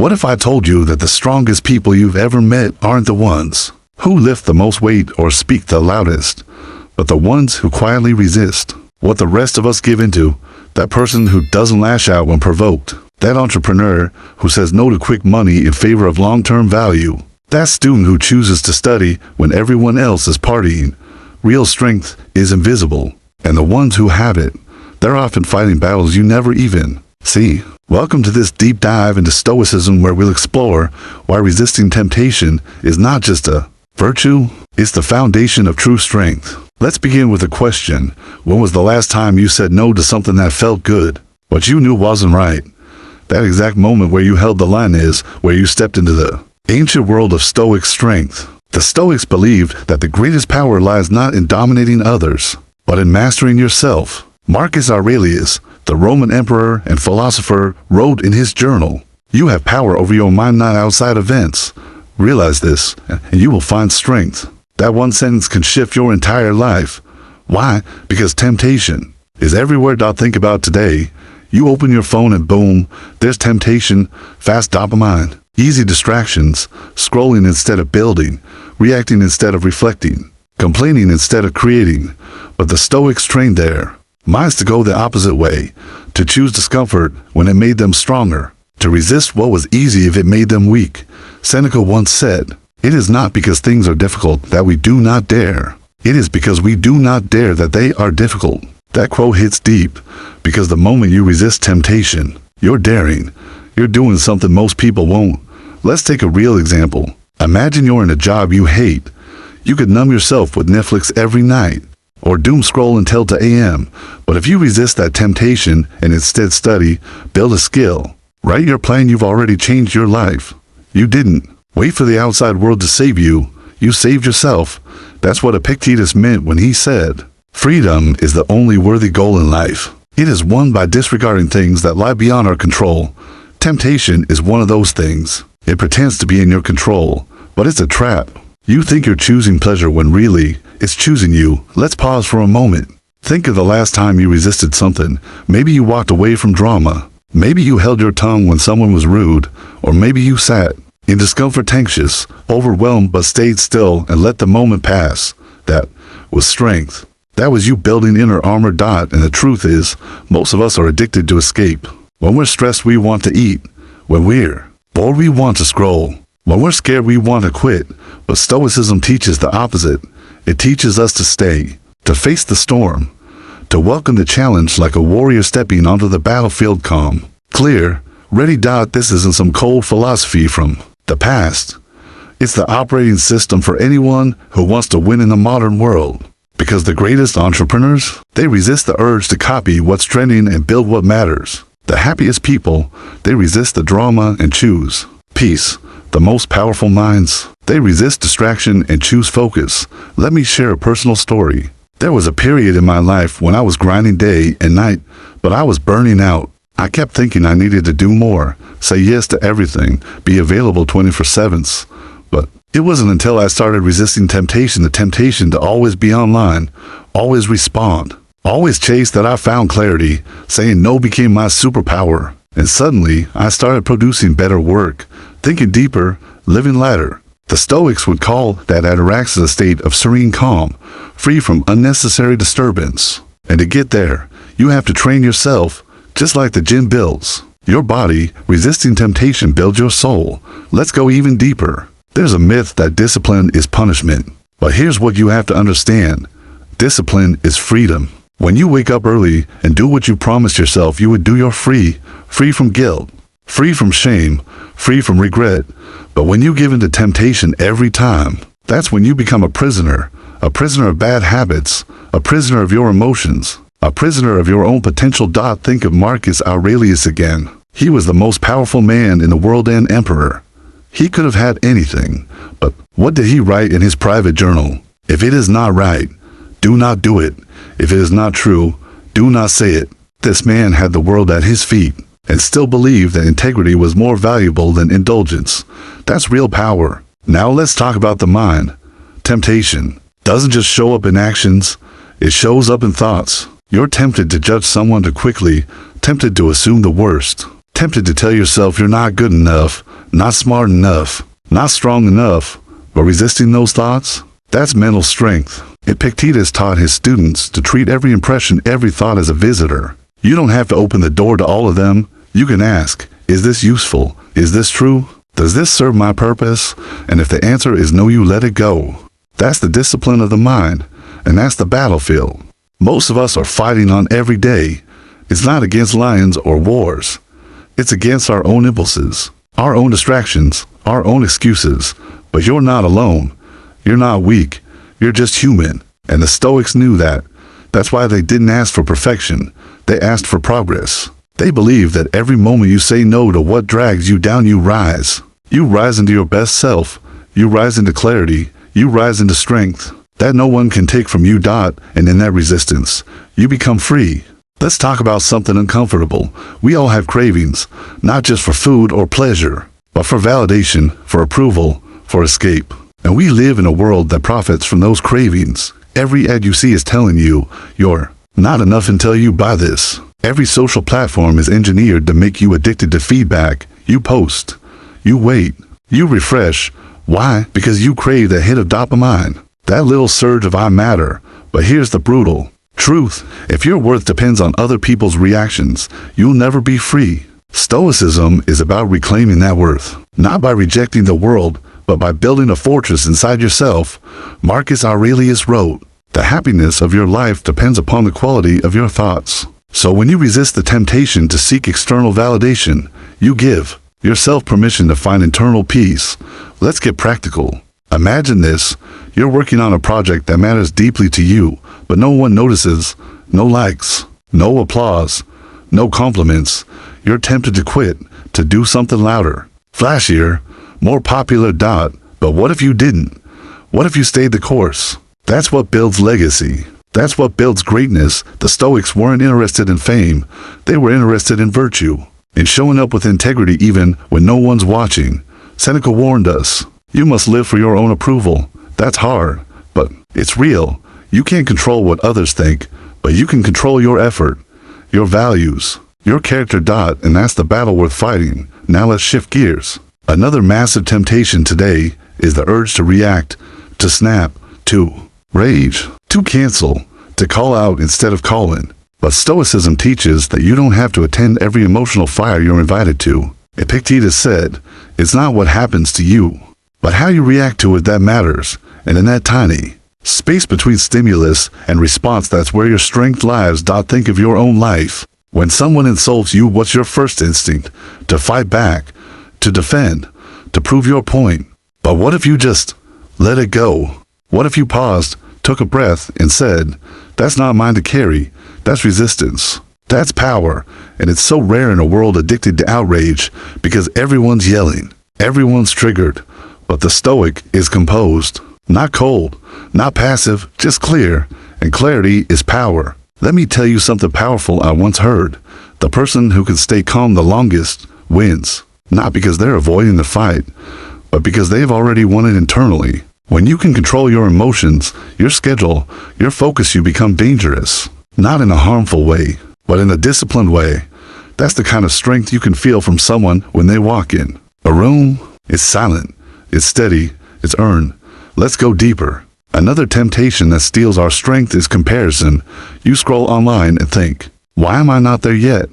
What if I told you that the strongest people you've ever met aren't the ones who lift the most weight or speak the loudest, but the ones who quietly resist what the rest of us give into? That person who doesn't lash out when provoked. That entrepreneur who says no to quick money in favor of long-term value. That student who chooses to study when everyone else is partying. Real strength is invisible, and the ones who have it, they're often fighting battles you never even see. Welcome to this deep dive into Stoicism, where we'll explore why resisting temptation is not just a virtue, it's the foundation of true strength. Let's begin with a question. When was the last time you said no to something that felt good, but you knew wasn't right? That exact moment where you held the line is where you stepped into the ancient world of Stoic strength. The Stoics believed that the greatest power lies not in dominating others, but in mastering yourself. Marcus Aurelius, the Roman emperor and philosopher, wrote in his journal, "You have power over your mind, not outside events. Realize this, and you will find strength." That one sentence can shift your entire life. Why? Because temptation is everywhere. Think about today. You open your phone and boom, there's temptation, fast dopamine, easy distractions, scrolling instead of building, reacting instead of reflecting, complaining instead of creating. But the Stoics trained their minds to go the opposite way, to choose discomfort when it made them stronger, to resist what was easy if it made them weak. Seneca once said, "It is not because things are difficult that we do not dare. It is because we do not dare that they are difficult." That quote hits deep, because the moment you resist temptation, you're daring. You're doing something most people won't. Let's take a real example. Imagine you're in a job you hate. You could numb yourself with Netflix every night, or doom scroll until 2 a.m. But if you resist that temptation and instead study, build a skill, write your plan, you've already changed your life. You didn't wait for the outside world to save you. You saved yourself. That's what Epictetus meant when he said, "Freedom is the only worthy goal in life. It is won by disregarding things that lie beyond our control." Temptation is one of those things. It pretends to be in your control, but it's a trap. You think you're choosing pleasure when really, it's choosing you. Let's pause for a moment. Think of the last time you resisted something. Maybe you walked away from drama. Maybe you held your tongue when someone was rude. Or maybe you sat in discomfort, anxious, overwhelmed, but stayed still and let the moment pass. That was strength. That was you building inner armor. And the truth is, most of us are addicted to escape. When we're stressed, we want to eat. When we're bored, we want to scroll. When we're scared, we want to quit. But Stoicism teaches the opposite. It teaches us to stay, to face the storm, to welcome the challenge like a warrior stepping onto the battlefield, calm, clear, ready. This isn't some cold philosophy from the past. It's the operating system for anyone who wants to win in the modern world. Because the greatest entrepreneurs, they resist the urge to copy what's trending and build what matters. The happiest people, they resist the drama and choose peace. The most powerful minds, they resist distraction and choose focus. Let me share a personal story. There was a period in my life when I was grinding day and night, but I was burning out. I kept thinking I needed to do more, say yes to everything, be available 24/7. But it wasn't until I started resisting temptation, the temptation to always be online, always respond, always chase, that I found clarity. Saying no became my superpower. And suddenly, I started producing better work, thinking deeper, living lighter. The Stoics would call that ataraxia state of serene calm, free from unnecessary disturbance. And to get there, you have to train yourself, just like the gym builds your body. Resisting temptation builds your soul. Let's go even deeper. There's a myth that discipline is punishment. But here's what you have to understand. Discipline is freedom. When you wake up early and do what you promised yourself you would do, you're free. Free from guilt, free from shame, free from regret. But when you give in to temptation every time, that's when you become a prisoner of bad habits, a prisoner of your emotions, a prisoner of your own potential. Think of Marcus Aurelius again. He was the most powerful man in the world and emperor. He could have had anything, but what did he write in his private journal? If it is not right, do not do it. If it is not true, do not say it. This man had the world at his feet and still believed that integrity was more valuable than indulgence. That's real power. Now let's talk about the mind. Temptation doesn't just show up in actions, it shows up in thoughts. You're tempted to judge someone too quickly, tempted to assume the worst, Tempted to tell yourself you're not good enough, not smart enough, not strong enough, but resisting those thoughts? That's mental strength. Epictetus taught his students to treat every impression, every thought as a visitor. You don't have to open the door to all of them. You can ask, is this useful? Is this true? Does this serve my purpose? And if the answer is no, you let it go. That's the discipline of the mind, and that's the battlefield. Most of us are fighting on every day. It's not against lions or wars. It's against our own impulses, our own distractions, our own excuses. But you're not alone. You're not weak. You're just human. And the Stoics knew that. That's why they didn't ask for perfection. They asked for progress. They believed that every moment you say no to what drags you down, you rise. You rise into your best self. You rise into clarity. You rise into strength that no one can take from you. And in that resistance, you become free. Let's talk about something uncomfortable. We all have cravings, not just for food or pleasure, but for validation, for approval, for escape. And we live in a world that profits from those cravings. Every ad you see is telling you you're not enough until you buy this. Every social platform is engineered to make you addicted to feedback. You post, you wait, you refresh. Why? Because you crave that hit of dopamine, that little surge of I matter. But here's the brutal truth. If your worth depends on other people's reactions, you'll never be free. Stoicism is about reclaiming that worth, not by rejecting the world, but by building a fortress inside yourself. Marcus Aurelius wrote, "The happiness of your life depends upon the quality of your thoughts." So when you resist the temptation to seek external validation, you give yourself permission to find internal peace. Let's get practical. Imagine this. You're working on a project that matters deeply to you, but no one notices, no likes, no applause, no compliments. You're tempted to quit, to do something louder, flashier, more popular. But what if you didn't? What if you stayed the course? That's what builds legacy. That's what builds greatness. The Stoics weren't interested in fame. They were interested in virtue, in showing up with integrity even when no one's watching. Seneca warned us, you must live for your own approval. That's hard, but it's real. You can't control what others think, but you can control your effort, your values, your character. And that's the battle worth fighting. Now let's shift gears. Another massive temptation today is the urge to react, to snap, to rage, to cancel, to call out instead of calling. But Stoicism teaches that you don't have to attend every emotional fire you're invited to. Epictetus said, it's not what happens to you, but how you react to it that matters. And in that tiny space between stimulus and response, that's where your strength lies. Think of your own life. When someone insults you, what's your first instinct? To fight back, to defend, to prove your point. But what if you just let it go? What if you paused, took a breath, and said, that's not mine to carry. That's resistance. That's power. And it's so rare in a world addicted to outrage, because everyone's yelling, everyone's triggered. But the Stoic is composed, not cold, not passive, just clear. And clarity is power. Let me tell you something powerful I once heard. The person who can stay calm the longest wins. Not because they're avoiding the fight, but because they've already won it internally. When you can control your emotions, your schedule, your focus, you become dangerous. Not in a harmful way, but in a disciplined way. That's the kind of strength you can feel from someone when they walk in a room. It's silent, it's steady, it's earned. Let's go deeper. Another temptation that steals our strength is comparison. You scroll online and think, why am I not there yet?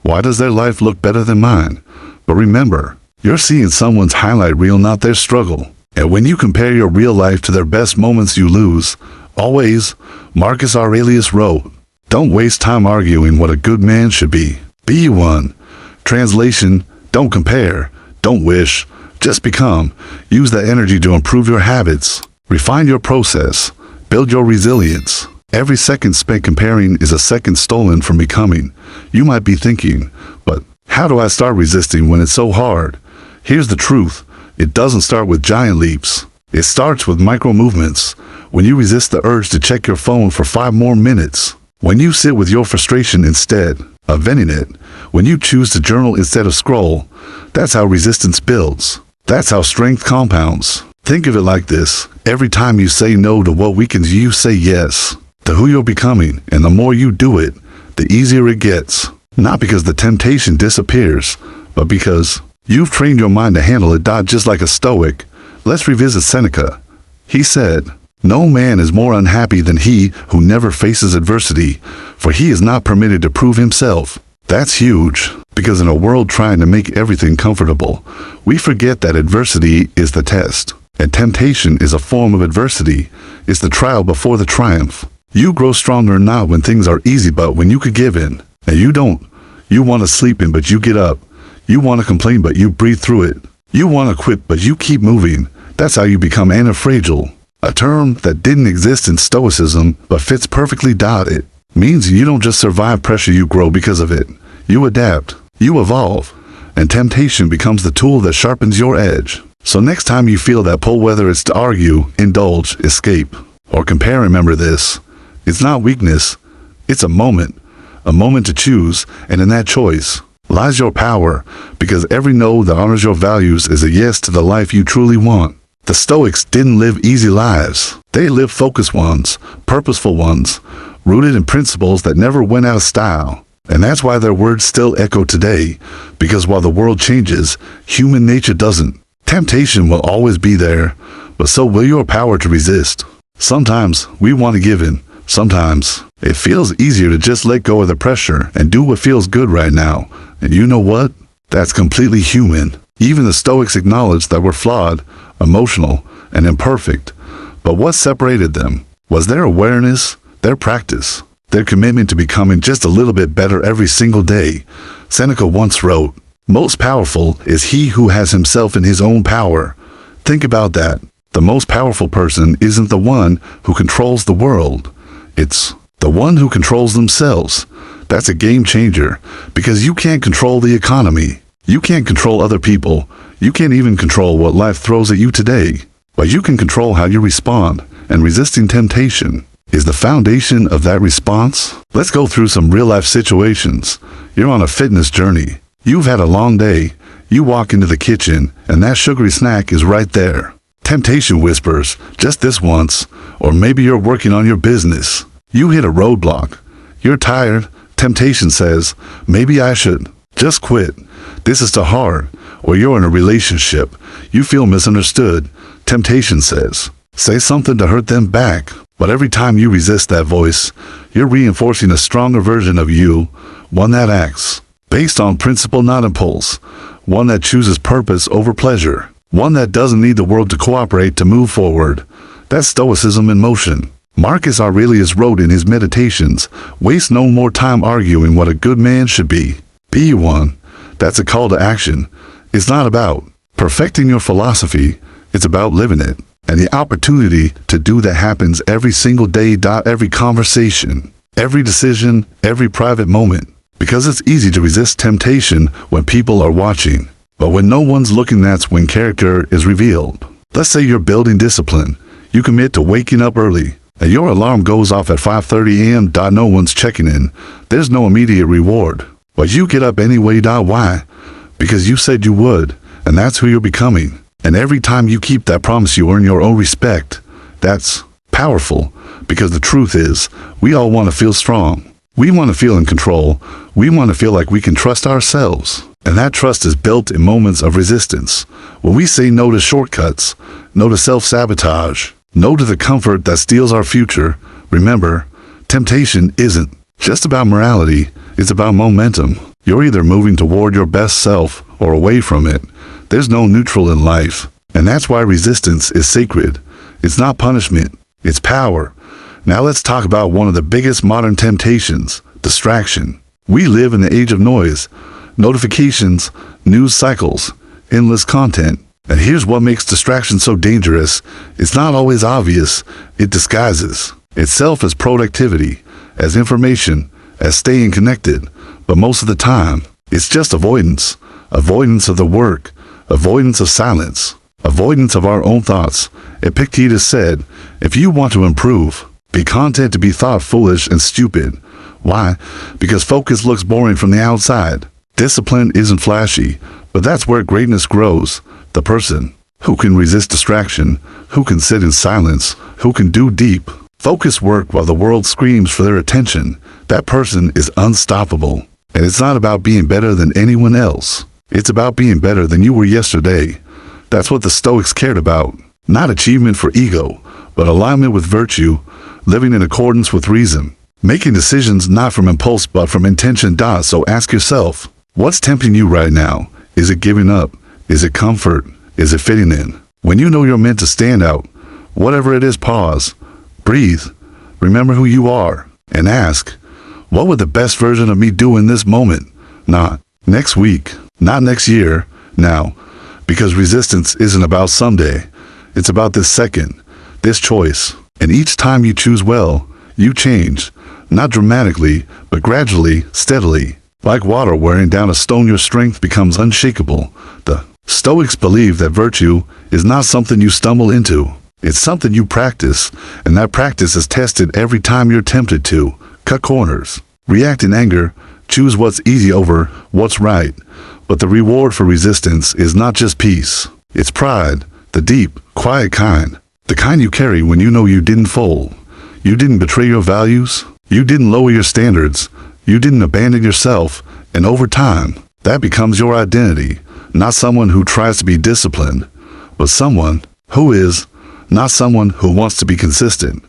Why does their life look better than mine? But remember, you're seeing someone's highlight reel, not their struggle. And when you compare your real life to their best moments, you lose. Always. Marcus Aurelius wrote, don't waste time arguing what a good man should be. Be one. Translation, don't compare, don't wish, just become. Use that energy to improve your habits, refine your process, build your resilience. Every second spent comparing is a second stolen from becoming. You might be thinking, but how do I start resisting when it's so hard? Here's the truth. It doesn't start with giant leaps. It starts with micro movements. When you resist the urge to check your phone for 5 more minutes. When you sit with your frustration instead of venting it. When you choose to journal instead of scroll. That's how resistance builds. That's how strength compounds. Think of it like this. Every time you say no to what weakens you, say yes to who you're becoming. And the more you do it, the easier it gets. Not because the temptation disappears, but because you've trained your mind to handle it. Just like a Stoic. Let's revisit Seneca. He said, "No man is more unhappy than he who never faces adversity, for he is not permitted to prove himself." That's huge, because in a world trying to make everything comfortable, we forget that adversity is the test, and temptation is a form of adversity. It's the trial before the triumph. You grow stronger not when things are easy, but when you could give in. And you don't. You want to sleep in, but you get up. You want to complain, but you breathe through it. You want to quit, but you keep moving. That's how you become antifragile. A term that didn't exist in Stoicism, but fits perfectly. It means you don't just survive pressure, you grow because of it. You adapt. You evolve. And temptation becomes the tool that sharpens your edge. So next time you feel that pull, whether it's to argue, indulge, escape, or compare, remember this. It's not weakness. It's a moment to choose, and in that choice lies your power, because every no that honors your values is a yes to the life you truly want. The Stoics didn't live easy lives. They lived focused ones, purposeful ones, rooted in principles that never went out of style. And that's why their words still echo today, because while the world changes, human nature doesn't. Temptation will always be there, but so will your power to resist. Sometimes we want to give in. Sometimes it feels easier to just let go of the pressure and do what feels good right now. And you know what? That's completely human. Even the Stoics acknowledged that we're flawed, emotional, and imperfect. But what separated them was their awareness, their practice, their commitment to becoming just a little bit better every single day. Seneca once wrote, "Most powerful is he who has himself in his own power." Think about that. The most powerful person isn't the one who controls the world. It's the one who controls themselves. That's a game changer, because you can't control the economy. You can't control other people. You can't even control what life throws at you today. But you can control how you respond, and resisting temptation is the foundation of that response. Let's go through some real-life situations. You're on a fitness journey. You've had a long day. You walk into the kitchen, and that sugary snack is right there. Temptation whispers, "Just this once." Or maybe you're working on your business. You hit a roadblock. You're tired. Temptation says, "Maybe I should just quit. This is too hard." Or you're in a relationship. You feel misunderstood. Temptation says, "Say something to hurt them back." But every time you resist that voice, you're reinforcing a stronger version of you, one that acts based on principle, not impulse, one that chooses purpose over pleasure, one that doesn't need the world to cooperate to move forward. That's Stoicism in motion. Marcus Aurelius wrote in his Meditations, "Waste no more time arguing what a good man should be. Be one." That's a call to action. It's not about perfecting your philosophy. It's about living it. And the opportunity to do that happens every single day. Every conversation, every decision, every private moment. Because it's easy to resist temptation when people are watching. But when no one's looking, that's when character is revealed. Let's say you're building discipline. You commit to waking up early, and your alarm goes off at 5:30 a.m. No one's checking in. There's no immediate reward. But you get up anyway. Why? Because you said you would, and that's who you're becoming. And every time you keep that promise, you earn your own respect. That's powerful, because the truth is, we all want to feel strong. We want to feel in control. We want to feel like we can trust ourselves. And that trust is built in moments of resistance. When we say no to shortcuts, no to self-sabotage, no to the comfort that steals our future, remember, temptation isn't just about morality. It's about momentum. You're either moving toward your best self or away from it. There's no neutral in life. And that's why resistance is sacred. It's not punishment. It's power. Now let's talk about one of the biggest modern temptations, distraction. We live in the age of noise, notifications, news cycles, endless content. And here's what makes distraction so dangerous. It's not always obvious. It disguises itself as productivity, as information, as staying connected. But most of the time, it's just avoidance. Avoidance of the work, avoidance of silence, avoidance of our own thoughts. Epictetus said, "If you want to improve, be content to be thought foolish and stupid." Why? Because focus looks boring from the outside. Discipline isn't flashy, but that's where greatness grows. The person who can resist distraction, who can sit in silence, who can do deep, focused work while the world screams for their attention, that person is unstoppable. And it's not about being better than anyone else. It's about being better than you were yesterday. That's what the Stoics cared about. Not achievement for ego, but alignment with virtue, living in accordance with reason. Making decisions not from impulse but from intention. So ask yourself, what's tempting you right now? Is it giving up? Is it comfort? Is it fitting in? When you know you're meant to stand out, whatever it is, pause, breathe, remember who you are, and ask, what would the best version of me do in this moment? Not next week, not next year, now. Because resistance isn't about someday. It's about this second, this choice. And each time you choose well, you change. Not dramatically, but gradually, steadily. Like water wearing down a stone, your strength becomes unshakable. The Stoics believe that virtue is not something you stumble into. It's something you practice, and that practice is tested every time you're tempted to cut corners, react in anger, choose what's easy over what's right. But the reward for resistance is not just peace. It's pride, the deep, quiet kind. The kind you carry when you know you didn't fold. You didn't betray your values. You didn't lower your standards. You didn't abandon yourself. And over time, that becomes your identity. Not someone who tries to be disciplined, but someone who is. Not someone who wants to be consistent,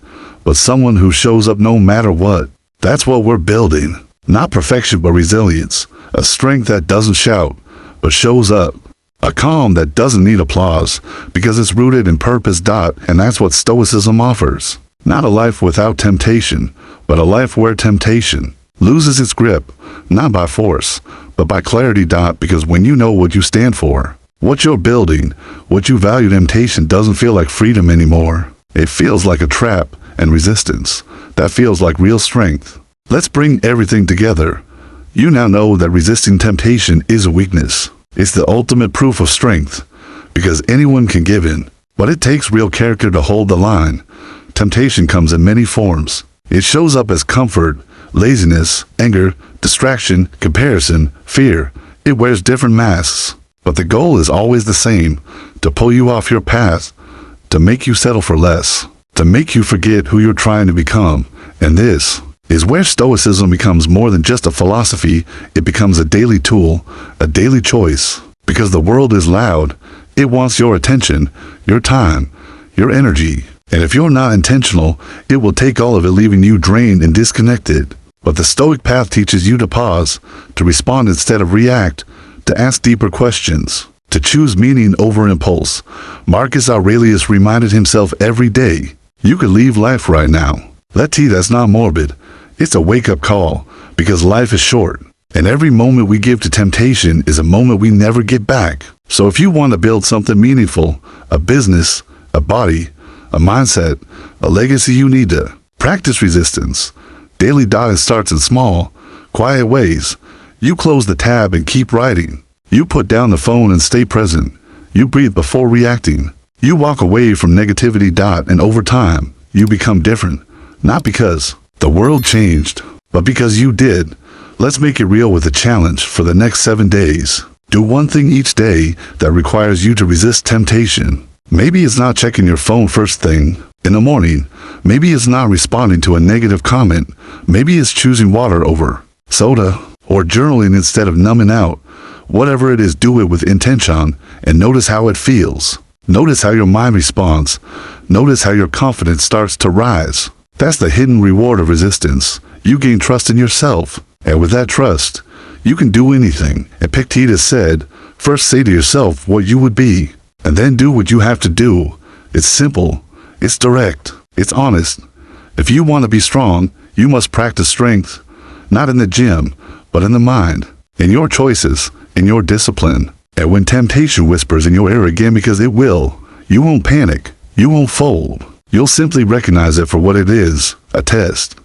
but someone who shows up no matter what. That's what we're building. Not perfection, but resilience. A strength that doesn't shout, but shows up. A calm that doesn't need applause, because it's rooted in purpose. And that's what Stoicism offers. Not a life without temptation, but a life where temptation loses its grip, not by force, but by clarity. Because when you know what you stand for, what you're building, what you value, temptation doesn't feel like freedom anymore. It feels like a trap, and resistance, that feels like real strength. Let's bring everything together. You now know that resisting temptation is a weakness. It's the ultimate proof of strength, because anyone can give in, but it takes real character to hold the line. Temptation comes in many forms. It shows up as comfort, laziness, anger, distraction, comparison, fear. It wears different masks, but the goal is always the same: to pull you off your path, to make you settle for less, to make you forget who you're trying to become. And this is where Stoicism becomes more than just a philosophy. It becomes a daily tool, a daily choice. Because the world is loud, it wants your attention, your time, your energy. And if you're not intentional, it will take all of it, leaving you drained and disconnected. But the Stoic path teaches you to pause, to respond instead of react, to ask deeper questions, to choose meaning over impulse. Marcus Aurelius reminded himself every day, you could leave life right now. That's not morbid. It's a wake-up call, because life is short, and every moment we give to temptation is a moment we never get back. So if you want to build something meaningful, a business, a body, a mindset, a legacy, you need to practice resistance. Daily. It starts in small, quiet ways. You close the tab and keep writing. You put down the phone and stay present. You breathe before reacting. You walk away from negativity. And over time, you become different. Not because the world changed, but because you did. Let's make it real with a challenge for the next 7 days. Do one thing each day that requires you to resist temptation. Maybe it's not checking your phone first thing in the morning. Maybe it's not responding to a negative comment. Maybe it's choosing water over soda, or journaling instead of numbing out. Whatever it is, do it with intention, and notice how it feels. Notice how your mind responds. Notice how your confidence starts to rise. That's the hidden reward of resistance. You gain trust in yourself, and with that trust, you can do anything. Epictetus said, first say to yourself what you would be, and then do what you have to do. It's simple, it's direct, it's honest. If you want to be strong, you must practice strength, not in the gym, but in the mind, in your choices, in your discipline. And when temptation whispers in your ear again, because it will, you won't panic, you won't fold. You'll simply recognize it for what it is, a test.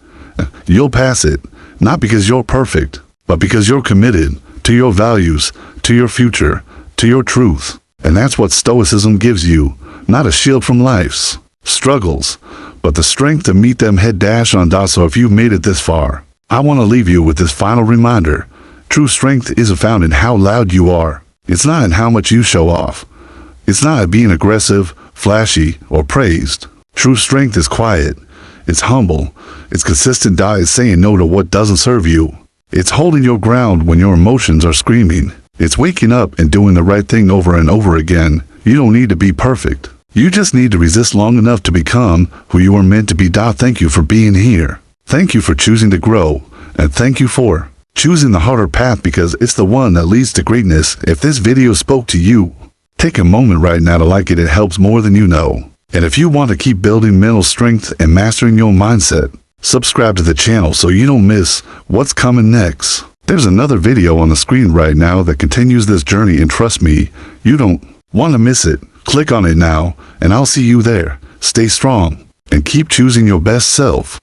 You'll pass it, not because you're perfect, but because you're committed to your values, to your future, to your truth. And that's what Stoicism gives you, not a shield from life's struggles, but the strength to meet them head on. So if you've made it this far, I want to leave you with this final reminder. True strength isn't found in how loud you are. It's not in how much you show off. It's not being aggressive, flashy, or praised. True strength is quiet. It's humble. It's consistent. It's saying no to what doesn't serve you. It's holding your ground when your emotions are screaming. It's waking up and doing the right thing over and over again. You don't need to be perfect. You just need to resist long enough to become who you are meant to be. Thank you for being here. Thank you for choosing to grow. And thank you for choosing the harder path, because it's the one that leads to greatness. If this video spoke to you, take a moment right now to like it. It helps more than you know. And if you want to keep building mental strength and mastering your mindset, subscribe to the channel so you don't miss what's coming next. There's another video on the screen right now that continues this journey, and trust me, you don't want to miss it. Click on it now, and I'll see you there. Stay strong and keep choosing your best self.